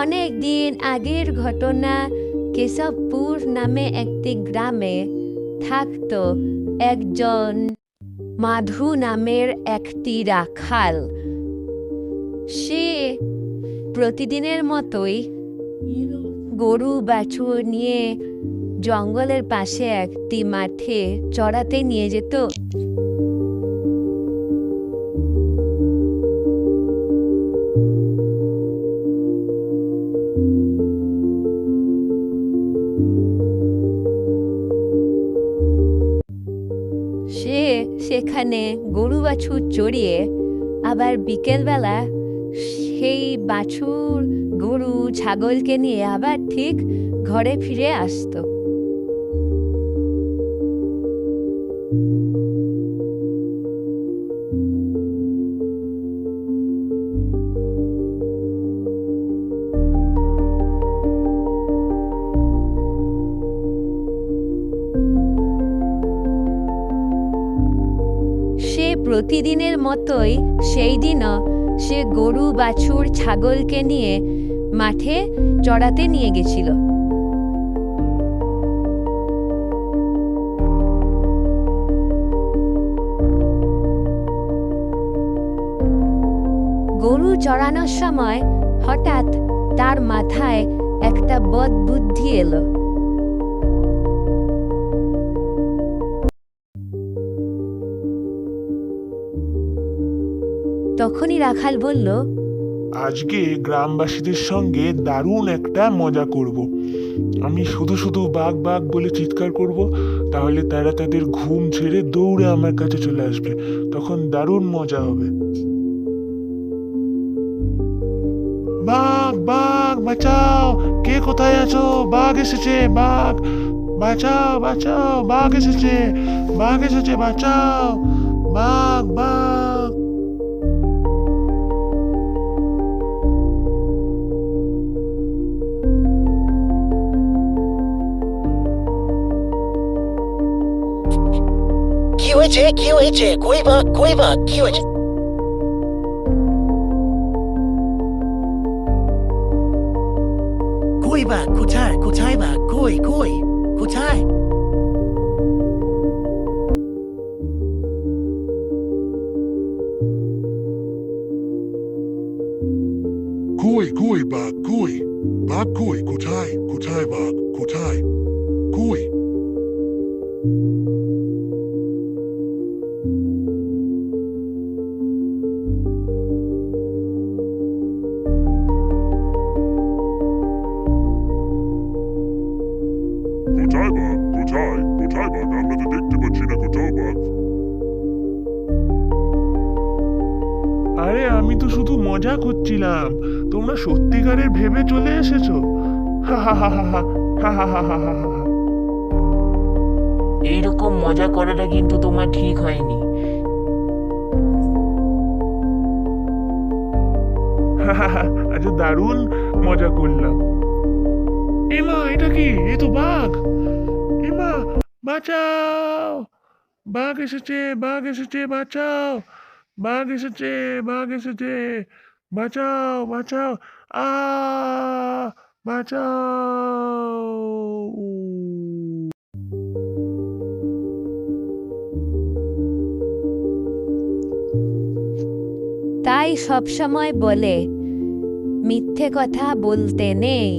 অনেক দিন আগের ঘটনা। কেশবপুর নামে একটি গ্রামে থাকতো একজন মাধু নামের একটি রাখাল। সে প্রতিদিনের মতোই গরু বাছুর নিয়ে জঙ্গলের পাশে একটি মাঠে চড়াতে নিয়ে যেত। সে সেখানে গরু বাছুর চড়িয়ে আবার বিকেলবেলা সেই বাছুর গরু ছাগলকে নিয়ে আবার ঠিক ঘরে ফিরে আসতো। সে প্রতিদিনের মতোই সেই দিনও সে গরু বাছুর ছাগলকে নিয়ে মাঠে চড়াতে নিয়ে গেছিল। গরু চড়ানোর সময় হঠাৎ তার মাথায় একটা বদ বুদ্ধি এলো। তখনই রাখাল বলল, আজকে গ্রামবাসীদের সঙ্গে দারুণ একটা মজা করব। আমি শুধু শুধু বাঘ বাঘ বলে চিৎকার করব, তাহলে তারা তাদের ঘুম ছেড়ে দৌড়ে আমার কাছে চলে আসবে। তখন দারুণ মজা হবে। বাঘ বাঘ বাঁচাও, কে কোথায় আছো? বাঘ এসেছে, বাঘ বাঁচাও বাঁচাও, বাঘ এসেছে, বাঘ এসেছে, বাঁচাও, বাঘ বাঘ। কি হয়েছে? কি হয়েছে? কই বাঘ, কই বাঘ, কি হয়েছে? কই বাঘ? কোথায়? কোথায় বাঘ? কই কই কোথায়? কই কই বাঘ কই? বাঘ কই? কোথায়? কোথায় বাঘ? কোথায়? কই? কোথায় বাঘ? কোথায়? কোথায় বাঘ? আমরা তো দেখতে পাচ্ছি না কোথাও বাঘ। আরে আমি তো শুধু মজা করছিলাম, তোমরা সত্যিকারের ভেবে চলে এসেছো। হা হা হা হা হা হা হা হা হা হা হা। এইরকম মজা করাটা কিন্তু তোমার ঠিক হয়নি। আচ্ছা, দারুণ মজা করলাম। এমা, এটা কি? এ তো বাঘ। এমা, বাঁচাও, বাঘ এসেছে, বাঘ এসেছে, বাঁচাও, বাঘ এসেছে, বাঘ এসেছে, বাঁচাও বাঁচাও, আ বাঁচাও। তাই সবসময় বলে, মিথ্যে কথা বলতে নেই।